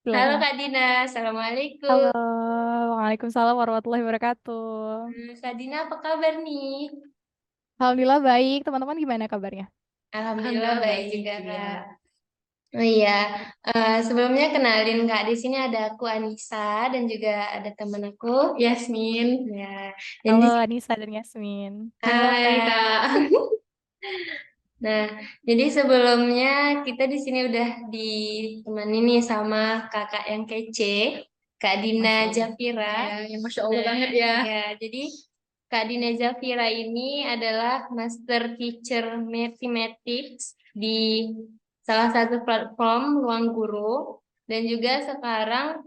Halo Silakan. Kak Dina, Assalamualaikum. Halo, Waalaikumsalam warahmatullahi wabarakatuh. Kak Dina apa kabar nih? Alhamdulillah baik. Teman-teman gimana kabarnya? Alhamdulillah baik juga Kak. Oh iya, sebelumnya kenalin Kak, di sini ada aku Anissa dan juga ada teman aku Yasmin. Ya, dan Halo di sini Anissa dan Yasmin. halo Hai Kak. Kak. Nah, jadi sebelumnya kita di sini udah ditemani nih sama kakak yang kece, Kak Dina Masya Allah. Jafira. Ya, yang Masya Allah Nah, banget ya. ya, jadi Kak Dina Zafira ini adalah Master Teacher Mathematics di salah satu platform Ruang Guru dan juga sekarang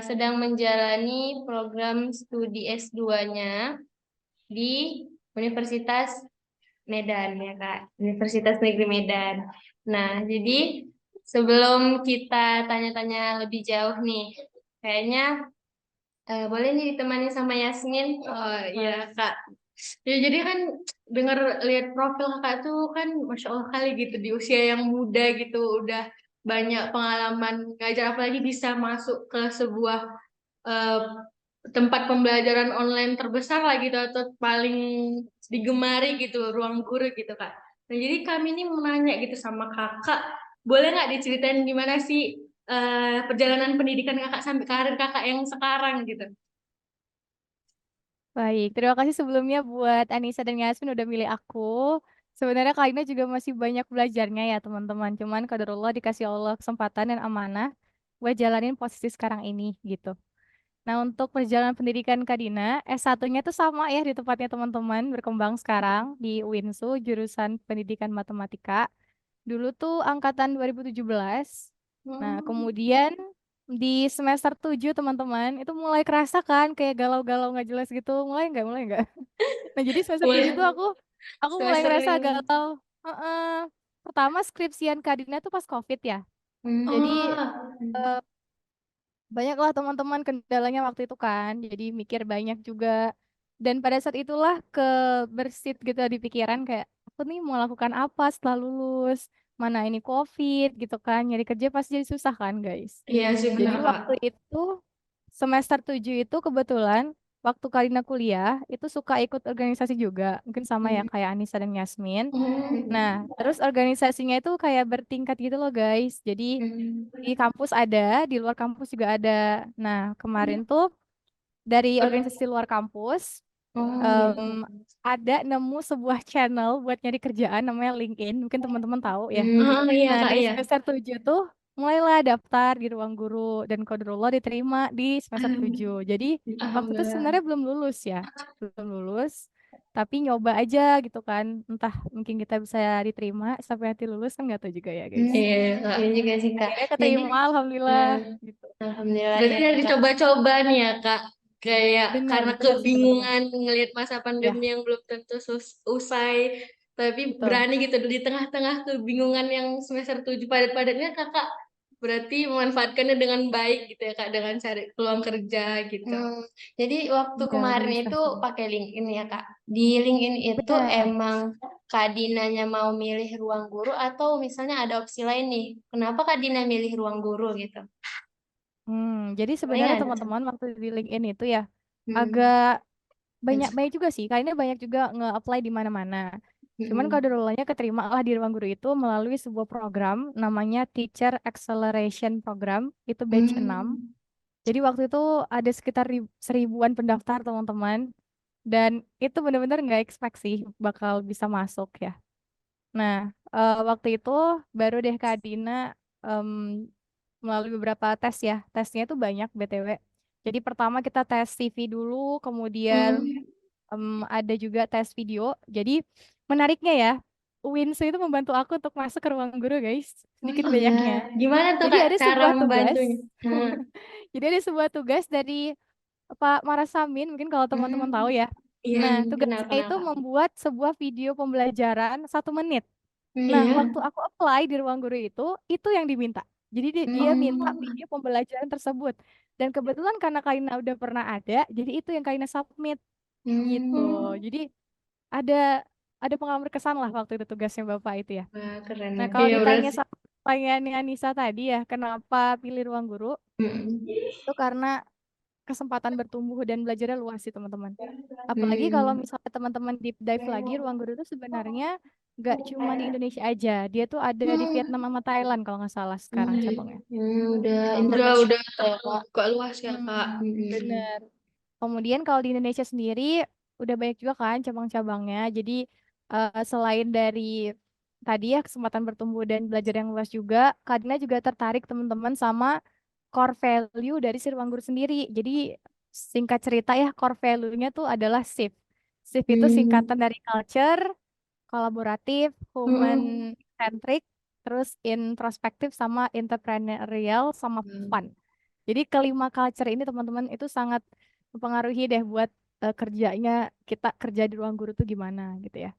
sedang menjalani program studi S2-nya di Universitas Medan ya Kak, Universitas Negeri Medan. Nah, jadi sebelum kita tanya-tanya lebih jauh nih, kayaknya boleh nih ditemani sama Yasmin. Oh iya Kak. Ya jadi kan dengar lihat profil Kakak tuh kan Masya Allah kali gitu di usia yang muda gitu udah banyak pengalaman ngajar apalagi bisa masuk ke sebuah eh, tempat pembelajaran online terbesar lah gitu atau paling digemari gitu ruang guru gitu Kak. Nah jadi kami ini mau nanya gitu sama Kakak, boleh nggak diceritain gimana sih perjalanan pendidikan Kakak sampai karir Kakak yang sekarang gitu? Baik, terima kasih sebelumnya buat Anissa dan Yasmin udah milih aku. Sebenarnya Kak Ina juga masih banyak belajarnya ya teman-teman. Cuman qadarullah dikasih Allah kesempatan dan amanah buat jalanin posisi sekarang ini gitu. Nah, untuk perjalanan pendidikan Kak Dina, S1-nya tuh sama ya di tempatnya teman-teman, berkembang sekarang di UINSU, jurusan Pendidikan Matematika. Dulu tuh angkatan 2017. Nah, Hmm. kemudian di semester 7 teman-teman, itu mulai kerasa kan kayak galau-galau nggak jelas gitu. Mulai nggak? Mulai nggak? Nah, jadi semester 7 tuh Wah, aku mulai semester ngerasa lima. galau. Heeh. Pertama skripsian Kak Dina tuh pas COVID ya. Jadi Hmm. eh, banyaklah teman-teman kendalanya waktu itu kan, jadi mikir banyak juga. Dan pada saat itulah bersit gitu di pikiran kayak, aku nih mau lakukan apa setelah lulus? Mana ini COVID gitu kan, nyari kerja pasti jadi susah kan guys. Iya sih Jadi benar Kak. waktu itu semester 7 itu kebetulan waktu Karina kuliah itu suka ikut organisasi juga. Mungkin sama ya kayak Anissa dan Yasmin. Nah, Hmm. terus organisasinya itu kayak bertingkat gitu loh guys. Jadi di kampus ada, di luar kampus juga ada. Nah, kemarin tuh dari organisasi luar kampus Oh gitu. em, ada nemu sebuah channel buat nyari kerjaan namanya LinkedIn. Mungkin teman-teman tahu ya. Oh iya Nah, Kak dari iya. semester 7 tuh mulailah daftar di ruang guru dan qadarullah diterima di semester 7. Jadi waktu itu Alhamdulillah. sebenarnya belum lulus ya. Belum lulus, tapi nyoba aja gitu kan. Entah mungkin kita bisa diterima sampai nanti lulus kan nggak tahu juga ya guys. Iya Kak. Iya juga sih Kak. Akhirnya Jadi, keterima, alhamdulillah nah, gitu. alhamdulillah Berarti ya udah Kak. dicoba-coba nih ya Kak. Kayak Benar, karena betul betul betul. kebingungan ngelihat masa Ya, pandemi yang belum tentu usai. Tapi betul. berani gitu di tengah-tengah kebingungan yang semester 7 padat-padatnya Kakak berarti memanfaatkannya dengan baik gitu ya Kak. Dengan cari peluang kerja gitu. Hmm, jadi waktu Iya, kemarin berusaha itu sih. pakai LinkedIn ya Kak. Di LinkedIn itu Benar. emang Kak Dinanya mau milih ruang guru atau misalnya ada opsi lain nih. Kenapa Kak Dina milih ruang guru gitu? Jadi Boleh sebenarnya nggak teman-teman diceritain? waktu di LinkedIn itu ya Hmm. agak banyak banyak juga sih. Kayaknya banyak juga nge-apply di mana-mana. Cuman kalau Hmm. dulunya keterima lah di ruang guru itu melalui sebuah program namanya Teacher Acceleration Program, itu batch 6. Hmm. Jadi waktu itu ada sekitar seribuan pendaftar teman-teman dan itu benar-benar nggak expect sih bakal bisa masuk ya. Nah, waktu itu baru deh Kak Dina em, melalui beberapa tes ya. Tesnya itu banyak BTW. Jadi pertama kita tes CV dulu, kemudian Hmm. ada juga tes video. Jadi menariknya ya, Winsu itu membantu aku untuk masuk ke ruang guru guys, Oh sedikit iya. banyaknya. Gimana tuh Jadi Kak ada cara sebuah tugas, membantunya? Hmm. jadi ada sebuah tugas dari Pak Marasamin, mungkin kalau teman-teman tahu Hmm. ya. Iya, Nah, Kenal tugasnya kenal itu Kak. membuat sebuah video pembelajaran 1 menit. Nah, iya. waktu aku apply di ruang guru itu yang diminta. Jadi dia minta Hmm. video pembelajaran tersebut. Dan kebetulan karena Kaina udah pernah ada, jadi itu yang Kaina submit gitu. Hmm. Jadi ada ada pengalaman berkesan lah waktu itu tugasnya Bapak itu ya. Wah, keren Nah, ya. kalau Iya ditanya berarti. sama pertanyaannya Anissa tadi ya, kenapa pilih ruang guru? Mm. Itu karena kesempatan bertumbuh dan belajarnya luas sih teman-teman. Apalagi kalau misalnya teman-teman deep dive lagi, Ruang Guru itu sebenarnya nggak cuma di Indonesia aja. Dia tuh ada di Vietnam sama Thailand kalau nggak salah sekarang cabangnya. Udah Sama- udah buka luas ya Kak. Bener. Kemudian kalau di Indonesia sendiri udah banyak juga kan cabang-cabangnya. Jadi selain dari tadi ya kesempatan bertumbuh dan belajar yang luas juga, Kadina juga tertarik teman-teman sama core value dari si Ruang Guru sendiri. Jadi singkat cerita ya core value-nya tuh adalah SIF. SIF itu singkatan dari culture, kolaboratif, human centric, terus introspektif sama entrepreneurial sama fun. Jadi kelima culture ini teman-teman itu sangat mempengaruhi deh buat kerjanya kita kerja di Ruang Guru tuh gimana gitu ya.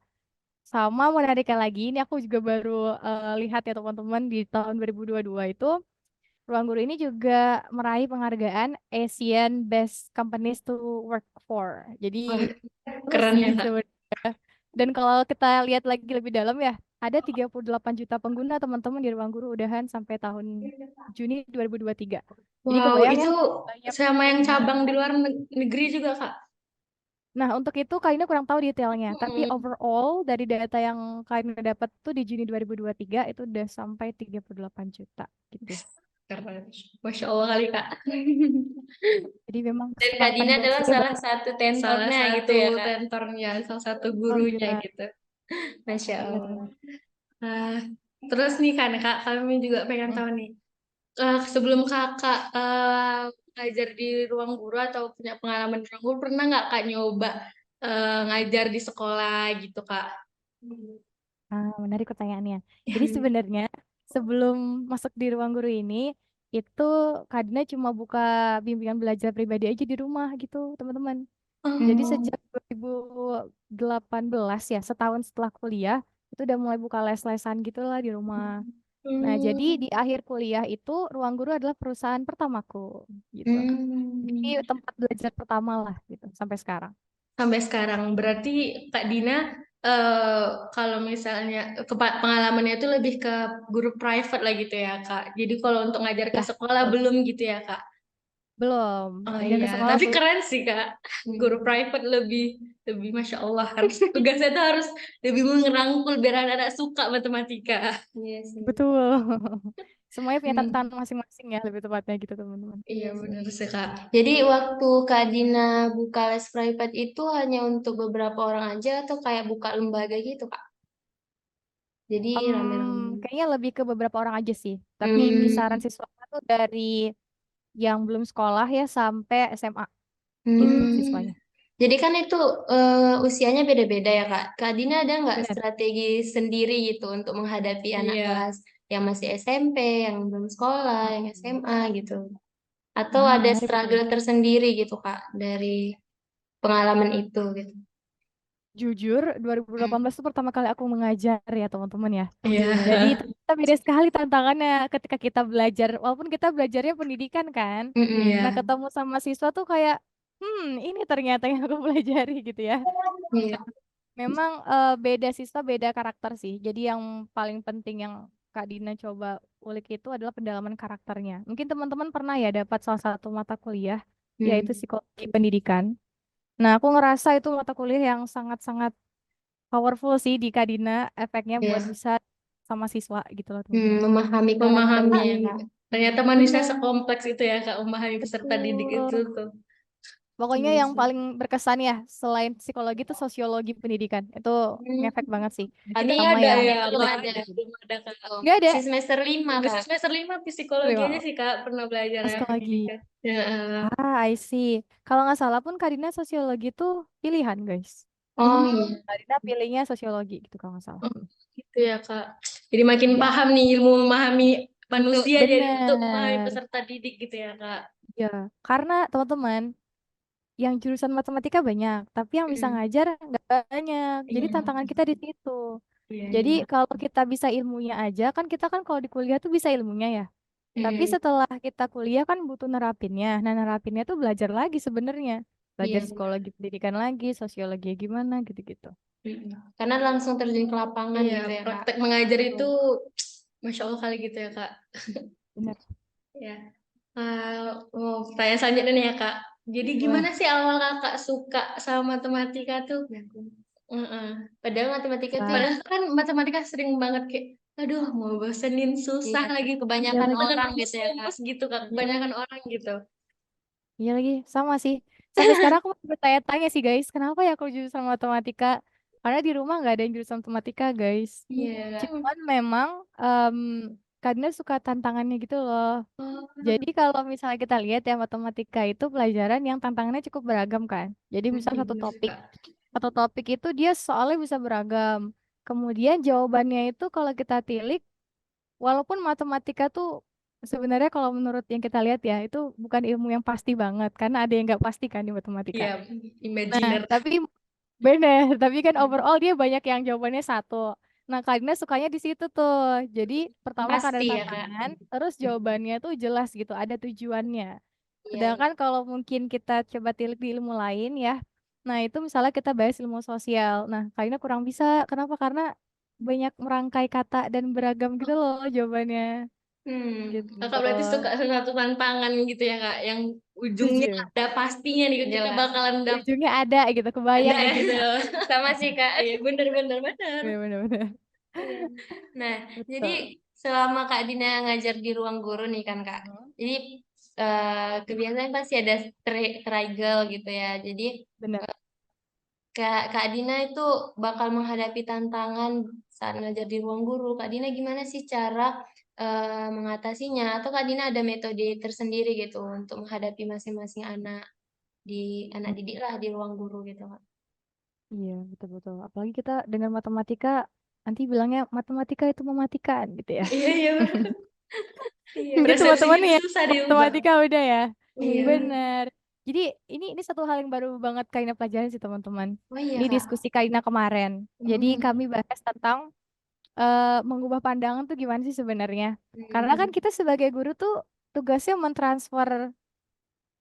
Sama menariknya lagi, ini aku juga baru lihat ya teman-teman di tahun 2022 itu Ruang Guru ini juga meraih penghargaan Asian Best Companies to Work for. Jadi seru Keren sih ya Kak. sebenarnya. Dan kalau kita lihat lagi lebih dalam ya, ada 38 juta pengguna teman-teman di Ruang Guru udahan sampai tahun Juni 2023. Jadi Wow, kebayang ya itu banyak. sama yang cabang di luar negeri juga Kak. Nah, untuk itu Kaina kurang tahu detailnya, tapi overall dari data yang Kaina dapat tuh di Juni 2023 itu udah sampai 38 juta gitu. Keren. Masya Allah kali Kak. Jadi memang Dan Kak kesempatan Dina adalah belajarnya salah banyak. satu Salah tentornya gitu satu ya Kak. tentornya, salah satu gurunya Alhamdulillah. gitu. Masya Alhamdulillah, Allah. teman. Nah, terus nih kan Kak, kami juga pengen tahu nih. Sebelum Kakak ngajar di ruang guru atau punya pengalaman di ruang guru, pernah nggak Kak nyoba ngajar di sekolah gitu Kak? Menarik pertanyaannya. Jadi sebenarnya sebelum masuk di ruang guru ini, itu Kadina cuma buka bimbingan belajar pribadi aja di rumah gitu, teman-teman. Jadi Oh. sejak 2018 ya, setahun setelah kuliah, itu udah mulai buka les-lesan gitu lah di rumah. Nah, jadi di akhir kuliah itu Ruang Guru adalah perusahaan pertamaku gitu. Jadi Hmm. tempat belajar pertama lah gitu sampai sekarang. Sampai sekarang berarti Kak Dina kalau misalnya pengalamannya itu lebih ke guru private lah gitu ya Kak. Jadi kalau untuk ngajar ke Ya, sekolah betul. belum gitu ya Kak. Belum. Oh Ngajar iya, ke sekolah tapi belum. keren sih Kak. Guru private lebih lebih Masya Allah kan. Tugasnya tuh harus lebih mengerangkul biar anak-anak suka matematika. Iya sih. Betul. Semuanya punya Hmm, tantangan masing-masing ya, lebih tepatnya gitu teman-teman. iya Iya sih. benar sih Kak. Jadi waktu Kak Dina buka les private itu hanya untuk beberapa orang aja atau kayak buka lembaga gitu Kak? Jadi rame-rame. Kayaknya lebih ke beberapa orang aja sih. Tapi kisaran Hmm, siswanya tuh dari yang belum sekolah ya sampai SMA gitu hmm. siswanya. Jadi kan itu usianya beda-beda ya Kak. Kak Dina ada nggak Benar. strategi sendiri gitu untuk menghadapi anak Iya. kelas yang masih SMP, yang belum sekolah, yang SMA gitu? Atau ada Menarik tuh. struggle tersendiri gitu Kak dari pengalaman itu gitu? Jujur, 2018 itu pertama kali aku mengajar ya teman-teman ya. Iya. Jadi ternyata beda sekali tantangannya ketika kita belajar. Walaupun kita belajarnya pendidikan kan. Nah, Iya. ketemu sama siswa tuh kayak, ini ternyata yang aku pelajari gitu ya. Iya. Memang beda siswa, beda karakter sih. Jadi yang paling penting yang Kak Dina coba ulik itu adalah pendalaman karakternya. Mungkin teman-teman pernah ya dapat salah satu mata kuliah, yaitu Hmm. psikologi pendidikan. Nah, aku ngerasa itu mata kuliah yang sangat-sangat powerful sih di Kak Dina, efeknya buat Iya. bisa sama siswa gitu loh teman-teman. Memahami Memahami. karakternya ya Kak. Ternyata manusia Benar, sekompleks itu ya Kak, memahami peserta didik itu betul. tuh. Pokoknya Iya yang sih. paling berkesan ya, selain psikologi itu sosiologi pendidikan. Itu Hmm. ngefek banget sih. Kita Kami Sama ada yang ya, belum Kak? ada. Belum ada Kak. Oh, nggak ada. masih semester 5 Udah Kak. semester 5 psikologi aja sih Kak, pernah belajar ya Psikologi. pendidikan. Ya, I see. Kalau nggak salah pun Karina sosiologi itu pilihan, guys. Oh iya. Karina pilihnya sosiologi gitu kalau nggak salah. oh, gitu ya Kak. Jadi makin Ya, paham nih ilmu memahami manusia jadi untuk memahami bener. peserta didik gitu ya Kak. Ya, karena teman-teman yang jurusan matematika banyak, tapi yang bisa Hmm. ngajar nggak banyak. Jadi Iya, tantangan kita di situ. iya, Jadi iya. kalau kita bisa ilmunya aja, kan kita kan kalau di kuliah tuh bisa ilmunya ya. Tapi Hmm. setelah kita kuliah kan butuh nerapinnya. Nah, nerapinnya tuh belajar lagi sebenarnya. Belajar Iya. psikologi pendidikan lagi, sosiologi gimana gitu-gitu. Hmm. Karena langsung terjun ke lapangan Iya, gitu ya Kak. praktek mengajar itu Betul. Masya Allah kali gitu ya Kak. Benar. Ya. Mau pertanyaan selanjutnya nih ya Kak. Jadi Wah, gimana sih awal Kakak suka sama matematika tuh? Heeh. Padahal matematika tuh, wah, padahal kan matematika sering banget kayak, aduh mau bosenin susah Iya, lagi, iya kebanyakan lagi, orang rumus gitu ya Kak. rumus gitu Kak, iya, kebanyakan orang gitu. iya lagi, sama sih. Sampai sekarang aku masih bertanya-tanya sih guys, kenapa ya aku jurusan matematika? Karena di rumah nggak ada yang jurusan matematika guys. Iya. Cuman memang em Kadina suka tantangannya gitu loh. Oh, Jadi kalau misalnya kita lihat ya matematika itu pelajaran yang tantangannya cukup beragam kan. Jadi misal iya bener Kak. satu topik itu dia soalnya bisa beragam. Kemudian jawabannya itu kalau kita tilik, walaupun matematika tuh sebenarnya kalau menurut yang kita lihat ya itu bukan ilmu yang pasti banget karena ada yang nggak pasti kan di matematika. Iya, Nah, imajiner. tapi bener, tapi kan overall dia banyak yang jawabannya satu. Nah, Karina sukanya di situ tuh. Jadi pertama karena Pasti ada ya Kak. tantangan, terus jawabannya tuh jelas gitu, ada tujuannya. Iya. Sedangkan kalau mungkin kita coba tilik di ilmu lain ya, nah itu misalnya kita bahas ilmu sosial. Nah, Karina kurang bisa. Kenapa? Karena banyak merangkai kata dan beragam gitu loh jawabannya. Kakak Gitu. berarti suka sesuatu tantangan gitu ya Kak, yang ujungnya Setuju. ada pastinya nih, kita Jelas. bakalan dapet Ujungnya ada gitu, ada kebayang gitu. ujungnya. Sama sih Kak. Iya, bener bener bener. Bener-bener. Iya. Nah, jadi Betul. Selama Kak Dina ngajar di ruang guru nih kan Kak. Hmm, Jadi kebiasaan pasti ada trigal gitu ya. Jadi bener. Kak Dina itu bakal menghadapi tantangan saat ngajar di ruang guru. Kak Dina gimana sih cara mengatasinya? Atau Kak Dina ada metode tersendiri gitu untuk menghadapi masing-masing anak didik lah di ruang guru gitu Kak. Iya, betul-betul. Apalagi kita dengan matematika, nanti bilangnya matematika itu mematikan gitu ya. Iya iya bener. Iya, Jadi persepsinya teman-teman itu ya, susah diubah. matematika udah ya. Iya. Bener. Jadi ini satu hal yang baru banget Karina pelajarin sih teman-teman. Oh iya Di Kak. diskusi Karina kemarin. Jadi Mm-mm. kami bahas tentang mengubah pandangan tuh gimana sih sebenarnya. Karena kan Mm-mm. kita sebagai guru tuh tugasnya mentransfer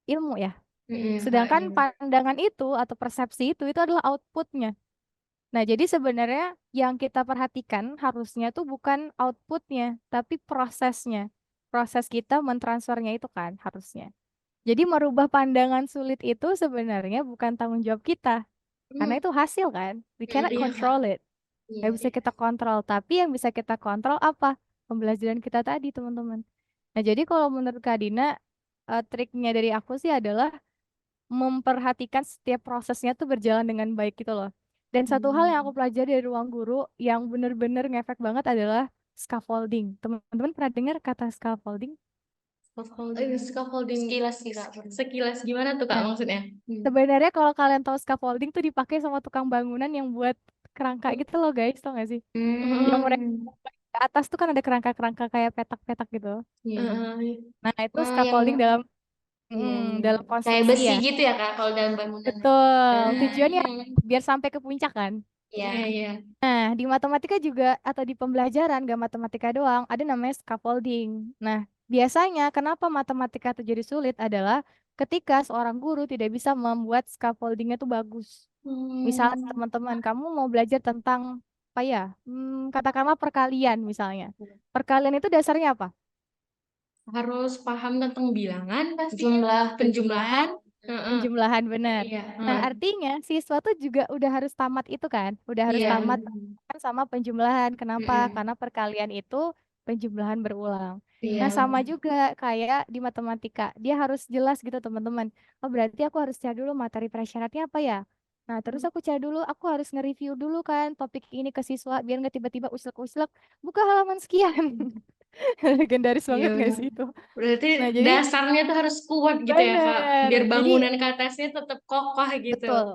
ilmu ya. Iya kak, Sedangkan iya. pandangan itu atau persepsi itu adalah outputnya. Nah, jadi sebenarnya yang kita perhatikan harusnya tuh bukan outputnya, tapi prosesnya. Proses kita mentransfernya itu kan harusnya. Jadi merubah pandangan sulit itu sebenarnya bukan tanggung jawab kita, karena Hmm. itu hasil kan. We cannot Iya kak. control it. Iya Nggak bisa iya. kita kontrol, tapi yang bisa kita kontrol apa? Pembelajaran kita tadi, teman-teman. Nah, jadi kalau menurut Kak Dina, triknya dari aku sih adalah memperhatikan setiap prosesnya tuh berjalan dengan baik gitu loh. Dan satu hal yang aku Hmm. pelajari dari ruang guru yang bener-bener ngefek banget adalah scaffolding. Teman-teman pernah dengar kata scaffolding? Scaffolding Sekilas sih Kak. sekilas gimana tuh kak Nah, maksudnya? sebenarnya kalau kalian tahu scaffolding tuh dipakai sama tukang bangunan yang buat kerangka gitu loh guys, tau gak sih? Yang mereka Hmm. ke atas tuh kan ada kerangka-kerangka kayak petak-petak gitu. Iya. Iya. Nah, itu Yang scaffolding dalam iya iya. dalam Kayak konstruksi besi ya. gitu ya Kak kalau dalam bangunan. Betul. Tujuannya Hmm. biar sampai ke puncak kan. Iya Iya. iya. Nah, di matematika juga atau di pembelajaran gak matematika doang, ada namanya scaffolding. Nah, biasanya kenapa matematika itu jadi sulit adalah ketika seorang guru tidak bisa membuat scaffoldingnya itu bagus. Misalnya Hmm. teman-teman, kamu mau belajar tentang apa ya? Katakanlah perkalian misalnya. Perkalian itu dasarnya apa? Harus paham tentang bilangan pastinya. Jumlah Penjumlahan. Penjumlahan, Heeh. penjumlahan benar. Iya. Nah, Heeh. artinya siswa tuh juga udah harus tamat itu kan, udah harus Iya. tamat kan sama penjumlahan. Kenapa? Mm-mm. Karena perkalian itu penjumlahan berulang. Iya. Nah, sama juga kayak di matematika, dia harus jelas gitu teman-teman. Oh, berarti aku harus cari dulu materi prasyaratnya apa ya? Nah, terus aku cari dulu, aku harus nge-review dulu kan topik ini ke siswa biar nggak tiba-tiba uslek-uslek buka halaman sekian. Legendaris Iya banget gak benar. sih itu? Berarti Nah, jadi dasarnya tuh harus kuat gitu ya kak, bener. biar Jadi bangunan ke atasnya tetap kokoh gitu. betul.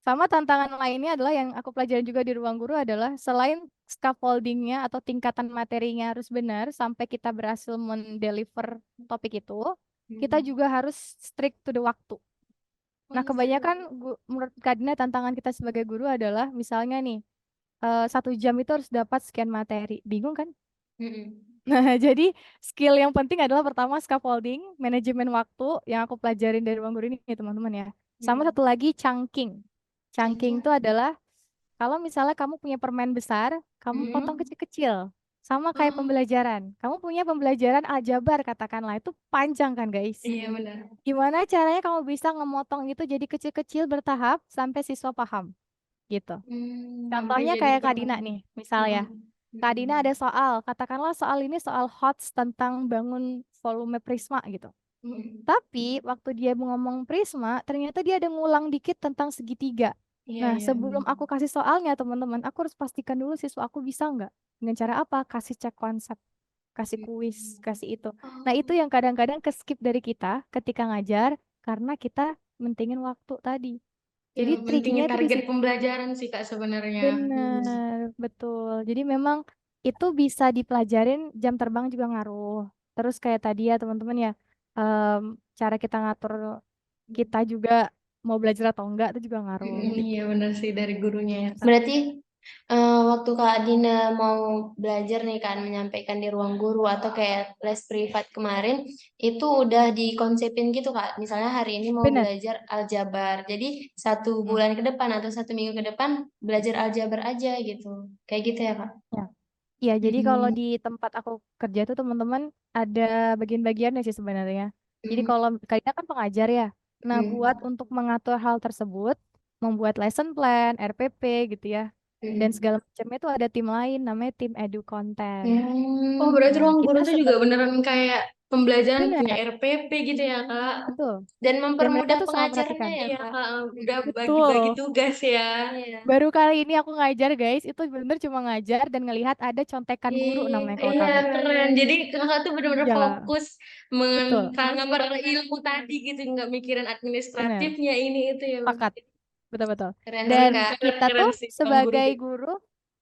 Sama tantangan lainnya adalah yang aku pelajarin juga di ruang guru adalah selain scaffoldingnya atau tingkatan materinya harus benar sampai kita berhasil mendeliver topik itu, kita Hmm. juga harus strict to the waktu. Nah, Oh, kebanyakan menurut Kadina tantangan kita sebagai guru adalah misalnya nih 1 jam itu harus dapat sekian materi, bingung kan? mm-mm. Nah, jadi skill yang penting adalah pertama scaffolding, manajemen waktu yang aku pelajarin dari ruang guru ini ya teman-teman ya. Sama Hmm. satu lagi chunking. Chunking Cengking. itu adalah kalau misalnya kamu punya permen besar, kamu potong Mm-mm. kecil-kecil Sama kayak Oh, pembelajaran. Kamu punya pembelajaran aljabar katakanlah, itu panjang kan guys? iya benar. Gimana caranya kamu bisa ngemotong itu jadi kecil-kecil bertahap sampai siswa paham gitu. Sampai Contohnya jadi kayak Kak Dina paham. nih, Mm-mm. misalnya. Kak Dina ada soal, katakanlah soal ini soal HOTS tentang bangun volume prisma gitu. Mm-mm. Tapi waktu dia ngomong prisma, ternyata dia ada ngulang dikit tentang segitiga. Iya, Nah, iya. sebelum aku kasih soalnya teman-teman, aku harus pastikan dulu siswa aku bisa nggak. Dengan cara apa? Kasih cek konsep, kasih kuis, kasih itu. Nah, itu Oh, yang kadang-kadang ke-skip dari kita ketika ngajar karena kita mentingin waktu tadi. yang Jadi pentingnya triknya itu di target situ. pembelajaran sih Kak sebenarnya. Benar, betul. Jadi memang itu bisa dipelajarin, jam terbang juga ngaruh. Terus kayak tadi ya teman-teman ya, em, cara kita ngatur kita juga mau belajar atau enggak itu juga ngaruh gitu. Iya benar sih dari gurunya ya Kak. Berarti waktu Kak Dina mau belajar nih kan menyampaikan di ruang guru atau kayak les privat kemarin itu udah dikonsepin gitu Kak. Misalnya hari ini mau Benar. belajar aljabar. Jadi 1 bulan ke depan atau 1 minggu ke depan belajar aljabar aja gitu. Kayak gitu ya Kak. Ya. Ya, jadi kalau Hmm. di tempat aku kerja tuh teman-teman ada bagian-bagiannya sih sebenarnya. Jadi Hmm. kalau kayaknya kan pengajar ya. Nah, buat Hmm. untuk mengatur hal tersebut, membuat lesson plan, RPP gitu ya. Dan Hmm. segala macamnya itu ada tim lain namanya tim edu konten. Oh, berarti Nah, ruang guru kita tuh juga sebagai beneran kayak pembelajaran punya benar, RPP gitu ya, Kak. betul. Dan Dan mereka mempermudah tuh selalu pengajarnya perhatikan. ya Iya, Kak. Kak. Udah bagi-bagi Betul. tugas ya. Iya. Baru kali ini aku ngajar guys, itu bener cuma ngajar dan ngelihat ada contekan guru namanya kalau Iya, kami. keren. Jadi kakak tuh bener-bener Ya, fokus betul. mentransfer ilmu tadi gitu, nggak mikirin Benar. administratifnya ini itu ya. Sepakat. Betul-betul. Keren sih Dan Kak. Keren, kita keren tuh sih Bang Guru sebagai gitu. guru,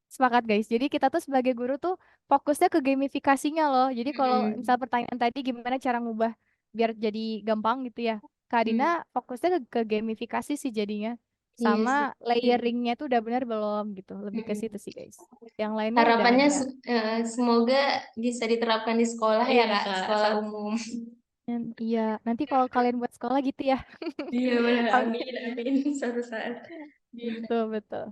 sepakat guys. Jadi kita tuh sebagai guru tuh fokusnya ke gamifikasinya loh. Jadi kalau misal Mm-mm. pertanyaan tadi gimana cara ngubah biar jadi gampang gitu ya. Kak Dina Mm. fokusnya ke gamifikasi sih jadinya. Iya Sama sih. layeringnya tuh udah benar belum gitu. Lebih ke Mm-mm. situ sih guys. Yang lainnya udah Harapannya ada. semoga bisa diterapkan di sekolah ya Iya Kak, Kak, sekolah umum. Iya, nanti kalau kalian buat sekolah gitu ya. iya benar. Amin. Amin, amin. Suatu saat. Gitu, betul.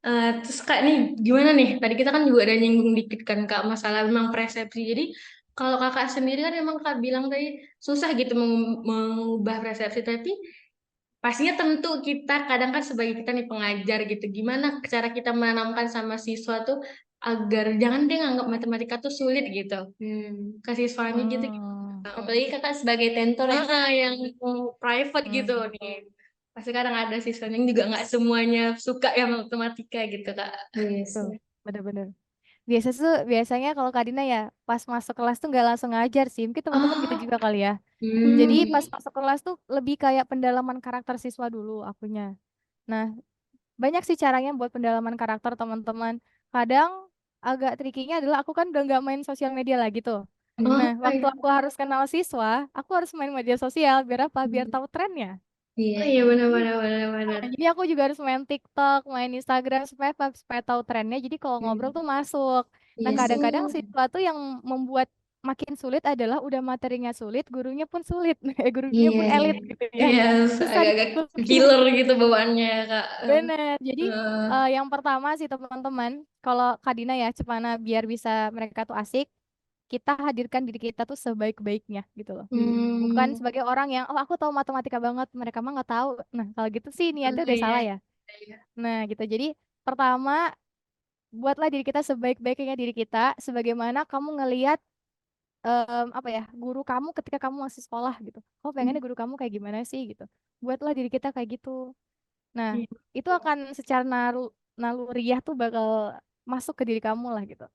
Terus Kak nih gimana nih? Tadi kita kan juga ada nyinggung dikit kan Kak masalah memang persepsi. Jadi kalau Kakak sendiri kan memang Kak bilang tadi susah gitu mengubah persepsi. Tapi pastinya tentu kita kadang kan sebagai kita nih pengajar gitu. Gimana cara kita menanamkan sama siswa tuh agar jangan dia nganggap matematika tuh sulit gitu. Ke siswanya gitu. Hmm. Apalagi Kakak sebagai tentor ya. Yang private gitu Hmm. nih. Pasti kadang ada siswanya yang juga nggak semuanya suka ya matematika gitu Kak. Yes. Tuh, bener-bener. Biasanya kalau Kak Dina ya pas masuk kelas tuh nggak langsung ngajar sih. Mungkin teman-teman gitu Oh, juga kali ya. Jadi pas hmm. masuk kelas tuh lebih kayak pendalaman karakter siswa dulu akunya. Nah, banyak sih caranya buat pendalaman karakter teman-teman. Kadang agak trikinya adalah aku kan udah nggak main sosial media lagi tuh. Oh, Nah, waktu iya. aku harus kenal siswa, aku harus main media sosial biar apa? Biar tahu trennya. Oh Iya. iya benar Jadi, benar benar benar. jadi aku juga harus main TikTok, main Instagram supaya apa? Supaya tahu trennya. Jadi kalau ngobrol tuh masuk. Nah, Iya sih. kadang-kadang siswa tuh yang membuat makin sulit adalah udah materinya sulit, gurunya pun sulit, gurunya Iya, pun iya. elit gitu ya. Iya Susah agak-agak dimasukin. killer gitu bawaannya Kak. Bener. Jadi Eh, yang pertama sih teman-teman, kalau Kak Dina ya, cemana biar bisa mereka tuh asik, kita hadirkan diri kita tuh sebaik-baiknya gitu loh. Bukan hmm. sebagai orang yang, oh aku tahu matematika banget, mereka mah nggak tahu. Nah kalau gitu sih niatnya udah Iya, salah ya. iya. Nah gitu. Jadi pertama, buatlah diri kita sebaik-baiknya diri kita, sebagaimana kamu ngelihat apa ya, guru kamu ketika kamu masih sekolah gitu. Oh pengennya guru kamu kayak gimana sih gitu. Buatlah diri kita kayak gitu. Nah, Iya. itu akan secara naluriah tuh bakal masuk ke diri kamu lah gitu.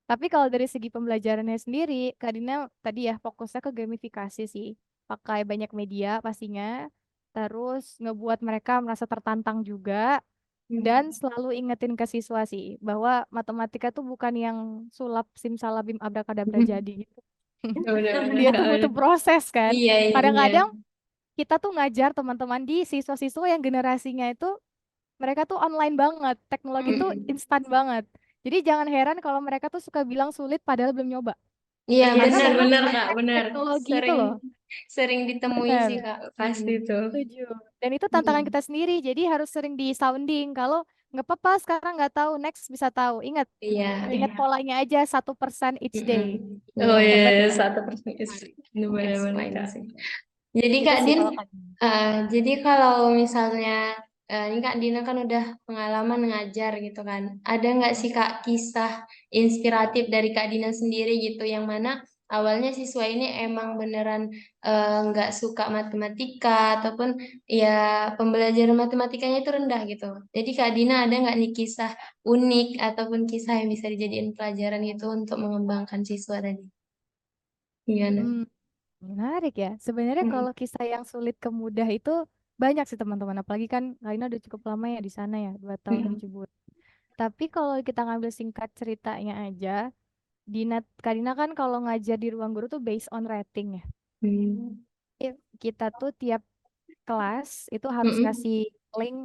Tapi kalau dari segi pembelajarannya sendiri, Kak Dina tadi ya fokusnya ke gamifikasi sih. Pakai banyak media pastinya. Terus ngebuat mereka merasa tertantang juga. Dan Hmm. selalu ingetin ke siswa sih, bahwa matematika tuh bukan yang sulap simsalabim abrakadabra jadi gitu. Benar-benar Dia Kak. tuh butuh proses kan. Iya, iya. Kadang-kadang kita tuh ngajar teman-teman di siswa-siswa yang generasinya itu mereka tuh online banget, teknologi tuh Hmm. instan banget. Jadi jangan heran kalau mereka tuh suka bilang sulit padahal belum nyoba. Iya, Iya Karena memang benar-benar Kak, praktek benar. teknologi itu sering loh. sering ditemui sih Benar, Kak. Pasti tuh. setuju. Dan itu tantangan Mm-mm. kita sendiri, jadi harus sering di sounding. Kalau nggak apa-apa sekarang nggak tahu, next bisa tahu. Ingat, Iya. ingat polanya aja 1% each day. Mm-mm. Oh Yang iya, penting 1% istri. Benar-benar Explain Kak. sih. Jadi itu Kak sih Din, kalau Kak Dina. jadi kalau misalnya ini Kak Dina kan udah pengalaman ngajar gitu kan. Ada nggak sih Kak kisah inspiratif dari Kak Dina sendiri gitu yang mana awalnya siswa ini emang beneran nggak suka matematika ataupun ya pembelajaran matematikanya itu rendah gitu. Jadi Kak Dina ada nggak nih kisah unik ataupun kisah yang bisa dijadiin pelajaran gitu untuk mengembangkan siswa tadi? Gimana? Hmm, menarik ya. Sebenarnya Mm-mm. kalau kisah yang sulit ke mudah itu banyak sih teman-teman. Apalagi kan Kaina udah cukup lama ya di sana ya, 2 tahun Mm-mm. 7 bulan. Tapi kalau kita ngambil singkat ceritanya aja, Dina, Kak Dina kan kalau ngajar di ruang guru tuh based on rating ya. Mm. Jadi kita tuh tiap kelas itu harus Mm-mm. ngasih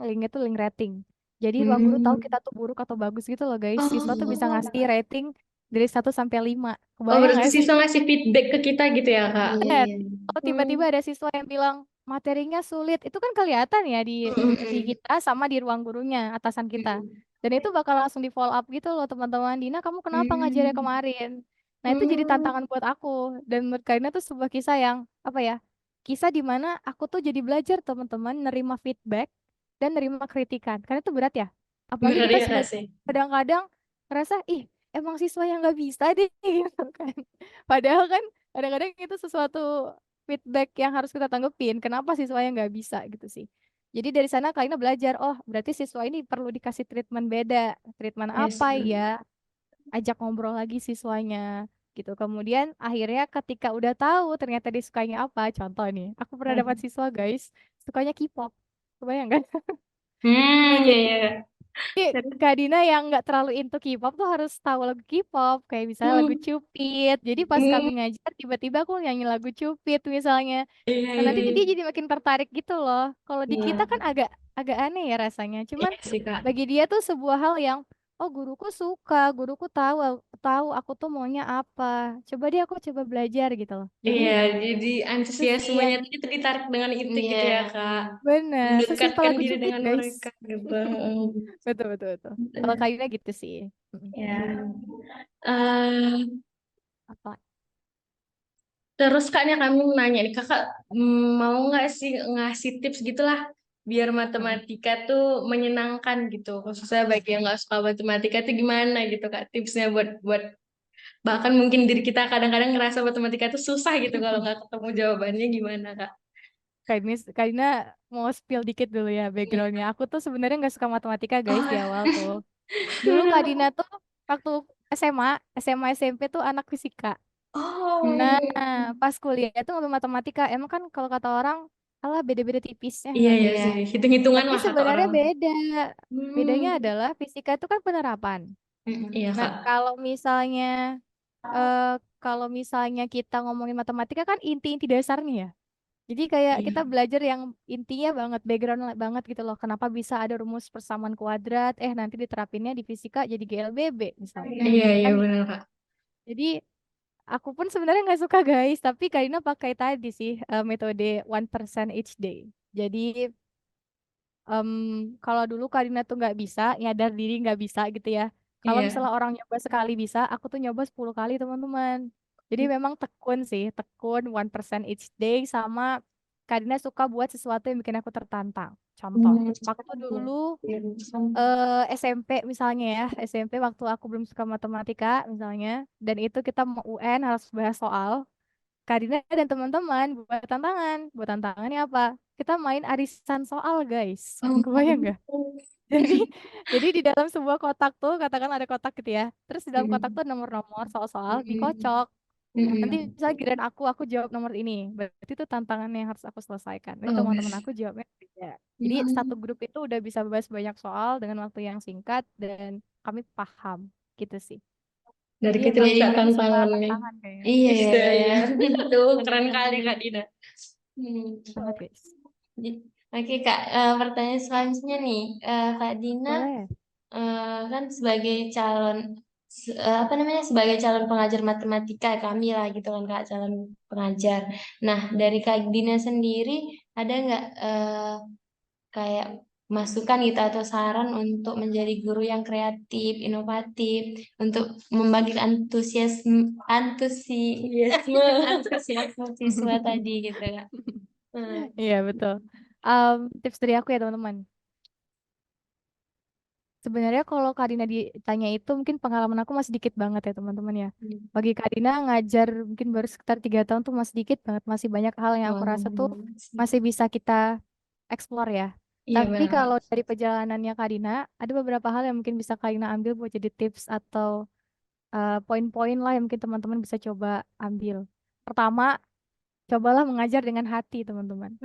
link itu link rating. Jadi ruang guru tahu kita Hmm. tuh buruk atau bagus gitu loh guys. Siswa tuh bisa Oh, ngasih rating dari 1 sampai 5. oh Kebayang berarti gak sih? siswa ngasih feedback ke kita gitu ya Kak? iya Bener. iya. Kalau Hmm. tiba-tiba ada siswa yang bilang materinya sulit, itu kan kelihatan ya di Mm-mm. kita sama di ruang gurunya, atasan kita. Mm-mm. Dan itu bakal langsung di follow up gitu loh teman-teman. Dina, kamu kenapa ngajarnya Hmm. kemarin? Nah itu jadi Hmm. tantangan buat aku. Dan menurut Karina tuh sebuah kisah yang apa ya? Kisah di mana aku tuh jadi belajar teman-teman nerima feedback dan nerima kritikan. Karena itu berat ya. Apalagi Benar kita ya Kak sebagai sih? kadang-kadang ngerasa ih emang siswa yang nggak bisa deh gitu kan. Padahal kan kadang-kadang itu sesuatu feedback yang harus kita tanggepin. Kenapa siswa yang nggak bisa gitu sih. Jadi dari sana Kalina belajar, oh berarti siswa ini perlu dikasih treatment beda. Treatment Yes. apa ya? Ajak ngobrol lagi siswanya gitu. Kemudian akhirnya ketika udah tahu ternyata dia sukanya apa, contoh nih, aku pernah dapat siswa guys, sukanya K-pop. Kebayang kan? Nah, Hmm, ya jadi ya. Kak Dina yang nggak terlalu into K-pop tuh harus tahu lagu K-pop, kayak misalnya lagu Hmm. Cupid. Jadi pas kami Hmm. ngajar, tiba-tiba aku nyanyi lagu Cupid misalnya. Iya, Nah, iya, nanti iya. dia jadi makin tertarik gitu loh. Kalau di kita Iya, kan agak agak aneh ya rasanya. Cuman iya sih Kak. bagi dia tuh sebuah hal yang oh guruku suka, guruku tahu tahu aku tuh maunya apa. Coba deh aku coba belajar gitu loh. Jadi Iya, jadi itu sih yang antusiasmenya itu ditarik dengan itu Iya. gitu ya Kak. bener sesimpel Mendekatkan lagu diri Cupid dengan guys. mereka gitu. Betul betul betul. Kalau kayaknya gitu sih. Ya. Eh, Apa? terus Kak, nih kami mau nanya nih Kakak, mau nggak sih ngasih tips gitulah biar Mm. matematika tuh menyenangkan gitu, khususnya bagi yang nggak suka matematika tuh gimana gitu Kak tipsnya buat buat bahkan mungkin diri kita kadang-kadang ngerasa matematika tuh susah gitu kalau nggak ketemu jawabannya gimana Kak? Karina mau spill dikit dulu ya backgroundnya. Aku tuh sebenarnya nggak suka matematika guys di awal Oh, tuh. Dulu Kak Dina tuh waktu SMA SMP tuh anak fisika. Nah, oh, pas kuliah itu ngambil matematika. Emang kan kalau kata orang, alah beda-beda tipisnya iya kan. ya Iya. sih, hitung-hitungan Tapi lah kata sebenarnya orang. beda. Bedanya Hmm, adalah fisika itu kan penerapan. iya Nah, Kak. eh, kalau misalnya kita ngomongin matematika kan inti-inti dasarnya ya. Jadi kayak kita Iya, belajar yang intinya banget, background banget gitu loh. Kenapa bisa ada rumus persamaan kuadrat? Nanti diterapinnya di fisika jadi GLBB misalnya. iya iya Kan gitu. benar Kak. Jadi aku pun sebenarnya nggak suka guys, tapi Karina pakai tadi sih metode 1% each day. Jadi em, kalau dulu Karina tuh nggak bisa, nyadar diri nggak bisa gitu ya. Kalau Iya. misalnya orang nyoba sekali bisa, aku tuh nyoba 10 kali teman-teman. Jadi memang tekun sih, tekun 1% each day sama Karina suka buat sesuatu yang bikin aku tertantang. Contoh, Hmm. waktu dulu SMP misalnya ya, SMP waktu aku belum suka matematika misalnya, dan itu kita mau UN harus bahas soal. Karina dan teman-teman buat tantangannya apa? Kita main arisan soal guys. Kebayang gak? Jadi, jadi di dalam sebuah kotak tuh, katakan ada kotak gitu ya. Terus di dalam kotak tuh nomor-nomor soal-soal dikocok. Nanti misalnya giliran aku jawab nomor ini. Berarti itu tantangan yang harus aku selesaikan. Nanti Oh, teman-teman aku jawabnya beda. Jadi satu grup itu udah bisa bahas banyak soal dengan waktu yang singkat dan kami paham gitu sih. dari Jadi kecil emang Jadi suka lebih suka tantangannya. tantangan kayaknya. iya ya Iya, Kak ya. iya. Tuh, keren kali Kak Dina. Hmm. Banget guys. Oke Kak, pertanyaan selanjutnya nih, Kak Dina Boleh. kan sebagai calon apa namanya sebagai calon pengajar matematika kami lah gitu kan Kak calon pengajar. Nah dari Kak Dina sendiri ada nggak kayak masukan gitu atau saran untuk menjadi guru yang kreatif, inovatif, untuk membangkit antusiasme siswa tadi gitu Kak. Iya, betul. Tips dari aku ya, teman-teman. Sebenarnya kalau Kak Dina ditanya itu mungkin pengalaman aku masih dikit banget ya, teman-teman ya. Bagi Kak Dina ngajar mungkin baru sekitar 3 tahun tuh masih dikit banget, masih banyak hal yang aku rasa tuh masih bisa kita explore ya. Iya Tapi benar. kalau dari perjalanannya Kak Dina, ada beberapa hal yang mungkin bisa Kak Dina ambil buat jadi tips atau poin-poin lah yang mungkin teman-teman bisa coba ambil. Pertama, cobalah mengajar dengan hati, teman-teman.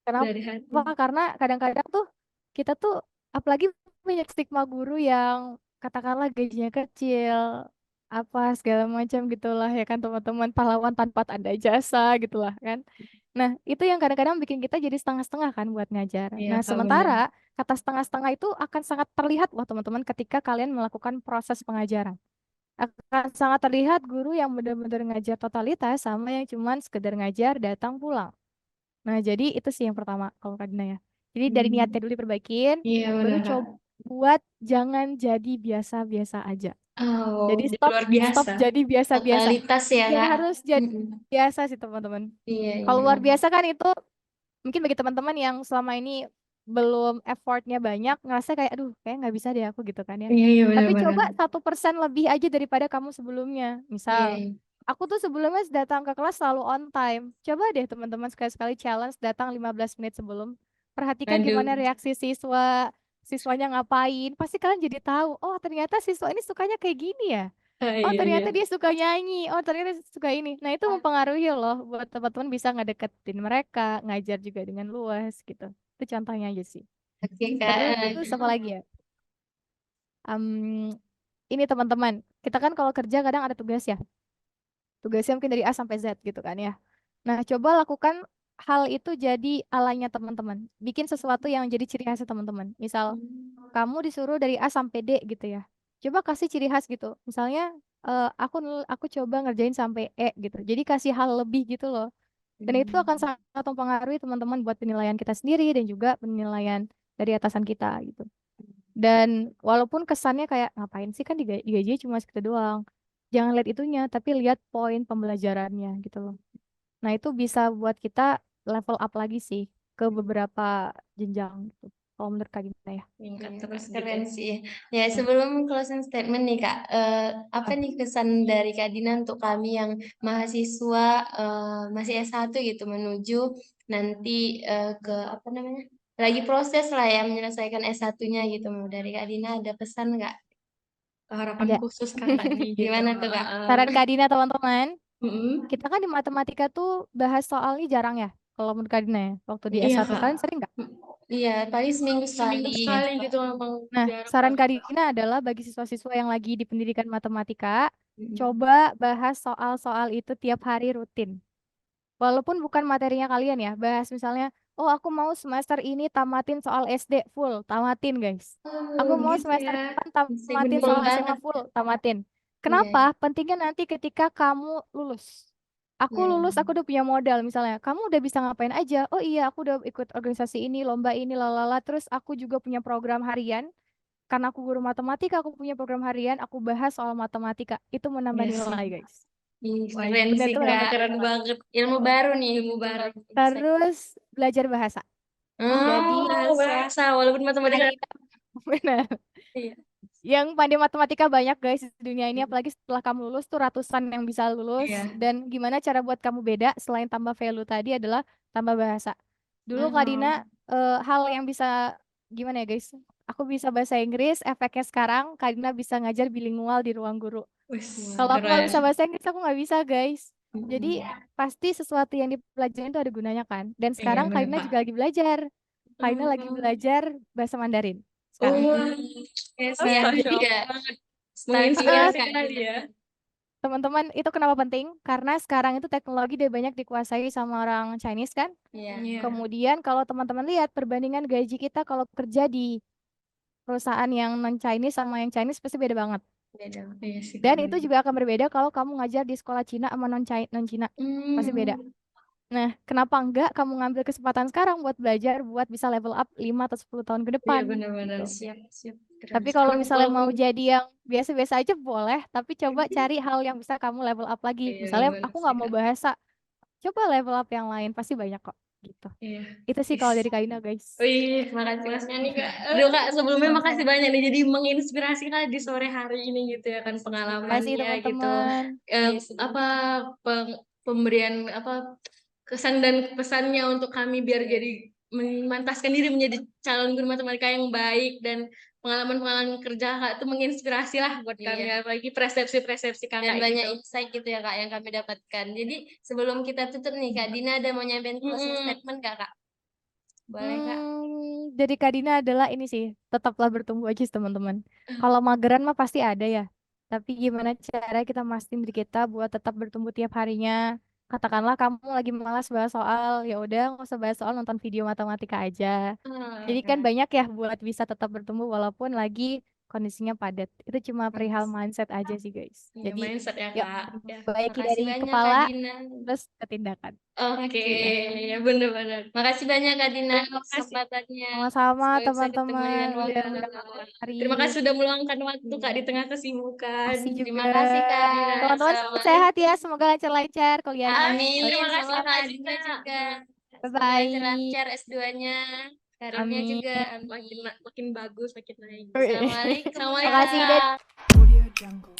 Dari hati. Kenapa? Karena kadang-kadang tuh kita tuh apalagi banyak stigma guru yang katakanlah gajinya kecil, apa segala macam gitulah ya kan teman-teman, pahlawan tanpa tanda jasa gitulah kan. Nah, itu yang kadang-kadang bikin kita jadi setengah-setengah kan buat ngajar. Iya Nah, Kak, benar. sementara kata setengah-setengah itu akan sangat terlihat loh teman-teman ketika kalian melakukan proses pengajaran. Akan sangat terlihat guru yang benar-benar ngajar totalitas sama yang cuman sekedar ngajar datang pulang. Nah, jadi itu sih yang pertama kalau Kak Dina ya. Jadi dari niatnya dulu diperbaikin, Iya baru benar Kak. coba buat jangan jadi biasa-biasa aja. Oh, Jadi jadi stop luar stop biasa. jadi biasa-biasa. Totalitas ya Ya Kak. harus jadi Mm-mm. biasa sih teman-teman. Iya Kalau iya. luar biasa kan itu mungkin bagi teman-teman yang selama ini belum effortnya banyak, ngerasa kayak aduh kayak nggak bisa deh aku gitu kan ya. Iya iya Tapi benar-benar. coba 1% lebih aja daripada kamu sebelumnya. Iya Misal, iya. aku tuh sebelumnya datang ke kelas selalu on time. Coba deh teman-teman sekali-sekali challenge datang 15 menit sebelum. Perhatikan Aduh. gimana reaksi siswanya ngapain. Pasti kalian jadi tahu, oh ternyata siswa ini sukanya kayak gini ya. Ah, Oh iya iya. ternyata dia suka nyanyi. Oh ternyata dia suka ini. Nah itu mempengaruhi loh buat teman-teman bisa ngedeketin mereka, ngajar juga dengan luas gitu. Itu contohnya aja sih. Oke Kak. Terus apa lagi ya? Em, ini teman-teman, kita kan kalau kerja kadang ada tugas ya. Tugasnya mungkin dari A sampai Z gitu kan ya. Nah, coba lakukan hal itu jadi alanya teman-teman. Bikin sesuatu yang jadi ciri khasnya teman-teman. Misal, kamu disuruh dari A sampai D gitu ya. Coba kasih ciri khas gitu. Misalnya, aku coba ngerjain sampai E gitu. Jadi kasih hal lebih gitu loh. Dan itu akan sangat mempengaruhi teman-teman buat penilaian kita sendiri dan juga penilaian dari atasan kita gitu. Dan walaupun kesannya kayak ngapain sih kan digaji cuma segitu doang. Jangan lihat itunya, tapi lihat poin pembelajarannya gitu loh. Nah, itu bisa buat kita level up lagi sih ke beberapa jenjang gitu. Kalau menurut Kak Gita ya. Meningkat Iya, terus keren gitu. sih. Ya, Ya. sebelum closing statement nih Kak, apa nih kesan dari Kak Dina untuk kami yang mahasiswa masih S1 gitu menuju nanti ke apa namanya? Lagi proses lah ya menyelesaikan S1-nya gitu. Dari Kak Dina ada pesan nggak? Harapan Ada. khusus kakak nih gitu. Gimana tuh Kak? Saran Kak Dina teman-teman, Mm-mm. kita kan di matematika tuh bahas soal ini jarang ya. Kalau menurut Kak Dina ya, waktu di Iya S1 kak. kalian sering nggak? Iya, paling seminggu sekali. Seminggu sekali gitu memang Nah, jarang saran banget Kak kak. Dina adalah bagi siswa-siswa yang lagi di pendidikan matematika, Mm-mm. coba bahas soal-soal itu tiap hari rutin. Walaupun bukan materinya kalian ya, bahas misalnya, oh aku mau semester ini tamatin soal SD full, tamatin guys. Aku mau Gitu semester ya. depan Bisa tamatin Full soal SMA banget. full, tamatin. Iya, Kenapa? Pentingnya nanti ketika kamu lulus. Aku iya, lulus, aku udah punya modal misalnya. Kamu udah bisa ngapain aja? Oh iya, aku udah ikut organisasi ini, lomba ini, lalala. Terus aku juga punya program harian. Karena aku guru matematika, aku punya program harian, aku bahas soal matematika. Itu menambah Iya sih. nilai, guys. Ih, Wah, keren Benar sih itu Kak. menambah Keren nilai. banget. Ilmu baru nih, ilmu baru. Terus belajar bahasa. Jadi Oh, bahasa walaupun matematika. Kak benar. Iya. Yang pandai matematika banyak guys di dunia ini, apalagi setelah kamu lulus tuh ratusan yang bisa lulus. Iya. Dan gimana cara buat kamu beda selain tambah value tadi adalah tambah bahasa. Dulu Kak Dina Hmm. hal yang bisa gimana ya guys? Aku bisa bahasa Inggris, efeknya sekarang Kak Dina bisa ngajar bilingual di ruang guru. Wis, Kalau aku nggak bisa keren. bahasa Inggris, aku nggak bisa guys. Jadi Mm-mm. pasti sesuatu yang dipelajarin itu ada gunanya kan. Dan Iya sekarang Kak benar Dina kak. juga lagi belajar. Kak Dina lagi Hmm. belajar bahasa Mandarin sekarang. Oh, yes, Iya, Masya Jadi juga Allah. start juga eh, Menginspirasi Kak sekali Dina. ya. teman-teman, itu kenapa penting? Karena sekarang itu teknologi udah banyak dikuasai sama orang Chinese kan. Iya, Iya. Kemudian kalau teman-teman lihat perbandingan gaji kita kalau kerja di perusahaan yang non-Chinese sama yang Chinese pasti beda banget. beda. Iya sih kak Dan itu benar. juga akan berbeda kalau kamu ngajar di sekolah Cina sama non-Cina. Pasti beda. Hmm. Nah, kenapa enggak kamu ngambil kesempatan sekarang buat belajar buat bisa level up 5 atau 10 tahun ke Iya depan benar-benar gitu. siap siap keren. Tapi kalau misalnya mau Walaupun jadi yang biasa-biasa aja boleh, tapi coba cari hal yang bisa kamu level up lagi. iya Misalnya benar aku sih nggak mau Kak. bahasa, coba level up yang lain, pasti banyak kok gitu. Iya. Itu sih kalau dari Kak Ina, guys. Wih, makasih nih Kak. Aduh Kak, sebelumnya makasih Sama-sama. banyak nih. Jadi menginspirasi Kak di sore hari ini gitu ya kan Terima kasih pengalamannya gitu. teman-teman. Apa pemberian apa kesan dan pesannya untuk kami biar jadi memantaskan diri menjadi calon guru matematika yang baik dan pengalaman-pengalaman kerja Kak itu menginspirasi lah buat kami Iya. apalagi persepsi-persepsi Dan Kakak banyak gitu. insight gitu ya Kak yang kami dapatkan. Jadi sebelum kita tutup nih Kak Dina ada mau nyampein closing Mm-mm. statement gak Kak? Boleh Kak? Dari Kak Dina adalah ini sih, tetaplah bertumbuh aja teman-teman. Kalau mageran mah pasti ada ya. Tapi gimana cara kita mastiin diri kita buat tetap bertumbuh tiap harinya. Katakanlah kamu lagi malas bahas soal, ya udah nggak usah bahas soal, nonton video matematika aja. Jadi kan Nah, banyak ya buat bisa tetap bertumbuh walaupun lagi kondisinya padat. Itu cuma perihal yes. mindset aja sih guys. Iya, Jadi mindset ya yuk Kak. Ya. perbaiki Makasih dari banyak Kak kepala Dina. terus ke tindakan. Oke, Oke. ya bener-bener. Makasih banyak Kak Dina Terima kasih. kesempatannya. Sama-sama Semoga bisa ketemu di teman-teman lain udah waktu. undang aku hari. Terima kasih sudah meluangkan waktu Kak di tengah kesibukan. Kasih Terima juga. kasih Kak Dina. Teman-teman sehat ya, semoga lancar-lancar kuliahnya. Amin. Terima Amin. kasih Sama Kak Kak Dina Dina. juga. Semoga Bye-bye. lancar S2-nya. Karirnya Amin. juga. Makin bagus, makin naik. Assalamualaikum. Assalamualaikum Makasih Kak. udah Audio Jungle.